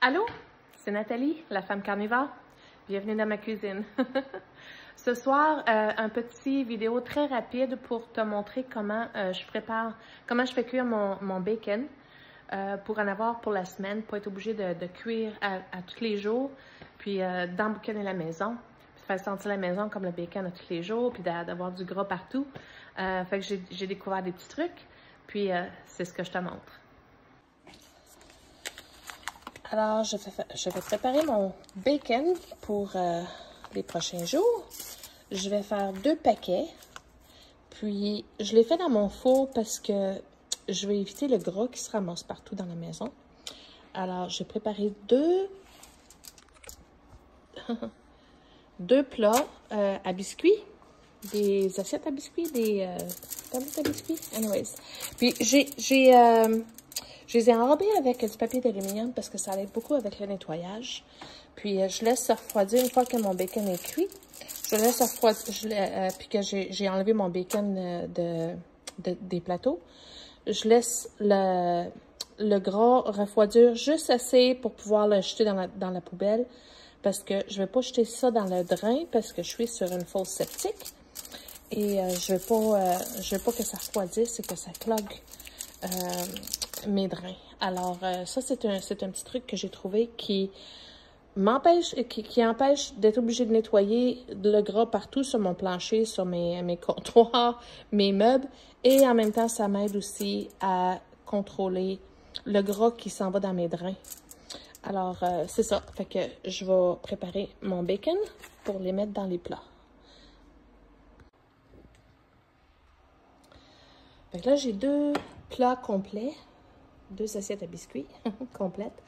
Allô, c'est Nathalie, la femme carnivore. Bienvenue dans ma cuisine. Ce soir, un petit vidéo très rapide pour te montrer comment comment je fais cuire mon bacon pour en avoir pour la semaine, pas être obligé de cuire à tous les jours, puis d'emboucaner la maison, puis de faire sentir la maison comme le bacon à tous les jours, puis d'avoir du gras partout. Fait que j'ai découvert des petits trucs, puis c'est ce que je te montre. Alors, je vais préparer mon bacon pour les prochains jours. Je vais faire 2 paquets. Puis, je les fais dans mon four parce que je vais éviter le gras qui se ramasse partout dans la maison. Alors, j'ai préparé deux plats à biscuits. Des assiettes à biscuits, des tablettes à biscuits. Anyways. Puis, je les ai enrobés avec du papier d'aluminium parce que ça aide beaucoup avec le nettoyage. Puis, je laisse ça refroidir une fois que mon bacon est cuit. Je laisse ça refroidir, puis que j'ai enlevé mon bacon des plateaux. Je laisse le gras refroidir juste assez pour pouvoir le jeter dans la poubelle. Parce que je ne vais pas jeter ça dans le drain parce que je suis sur une fosse septique. Et je veux pas que ça refroidisse et que ça clogue mes drains. Alors, ça, c'est un petit truc que j'ai trouvé qui m'empêche, qui empêche d'être obligée de nettoyer le gras partout sur mon plancher, sur mes comptoirs, mes meubles. Et en même temps, ça m'aide aussi à contrôler le gras qui s'en va dans mes drains. Alors, c'est ça. Fait que je vais préparer mon bacon pour les mettre dans les plats. Fait que là, j'ai 2 plats complets. 2 assiettes à biscuits complètes.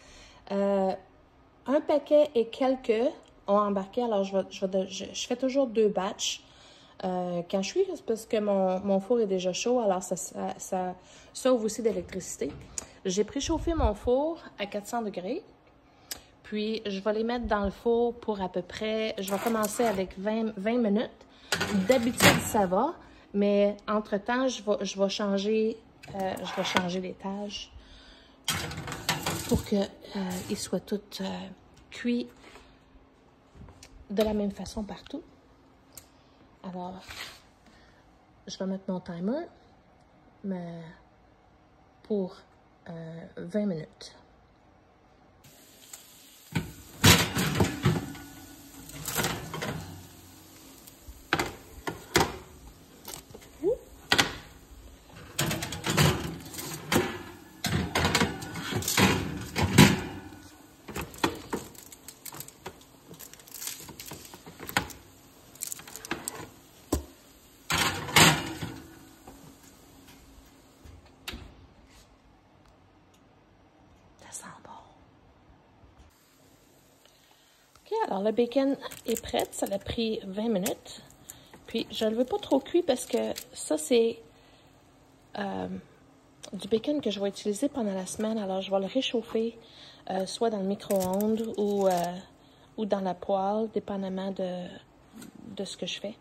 Un paquet et quelques ont embarqué. Alors, je fais toujours 2 batchs quand je suis, parce que mon four est déjà chaud. Alors, ça sauve aussi d'électricité. J'ai préchauffé mon four à 400 degrés. Puis, je vais les mettre dans le four pour à peu près... Je vais commencer avec 20 minutes. D'habitude, ça va. Mais entre-temps, je vais changer l'étage pour qu'ils soient tous cuits de la même façon partout. Alors, je vais mettre mon timer pour 20 minutes. Alors, le bacon est prêt. Ça a pris 20 minutes. Puis, je ne le veux pas trop cuit parce que ça, c'est du bacon que je vais utiliser pendant la semaine. Alors, je vais le réchauffer soit dans le micro-ondes ou dans la poêle, dépendamment de ce que je fais.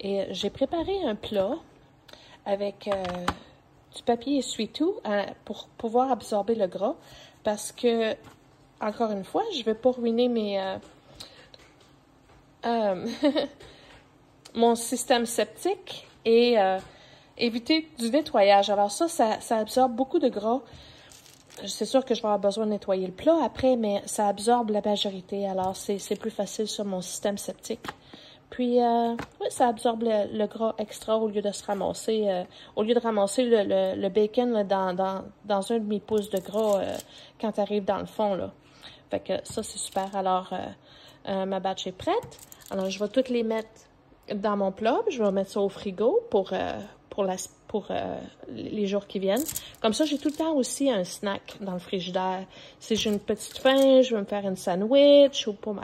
Et j'ai préparé un plat avec du papier essuie-tout pour pouvoir absorber le gras. Parce que, encore une fois, je ne veux pas ruiner mon système septique et éviter du nettoyage. Alors ça absorbe beaucoup de gras. C'est sûr que je vais avoir besoin de nettoyer le plat après, mais ça absorbe la majorité. Alors c'est plus facile sur mon système septique. Puis, oui, ça absorbe le gras extra au lieu de se ramasser, au lieu de ramasser le bacon là, dans un demi-pouce de gras quand tu arrives dans le fond, là. Fait que ça, c'est super. Alors, ma batch est prête. Alors, je vais toutes les mettre dans mon plat. Je vais mettre ça au frigo pour les jours qui viennent. Comme ça, j'ai tout le temps aussi un snack dans le frigidaire. Si j'ai une petite faim, je vais me faire une sandwich ou pour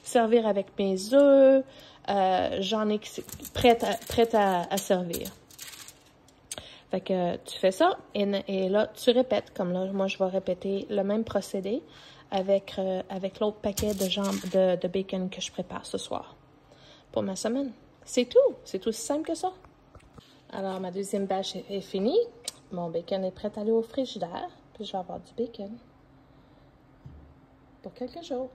servir avec mes œufs. J'en ai prête à servir. Fait que tu fais ça et là, tu répètes. Comme là, moi, je vais répéter le même procédé avec l'autre paquet de bacon que je prépare ce soir pour ma semaine. C'est tout. C'est aussi simple que ça. Alors, ma deuxième batch est finie. Mon bacon est prêt à aller au frigidaire. Puis, je vais avoir du bacon. pour quelques jours.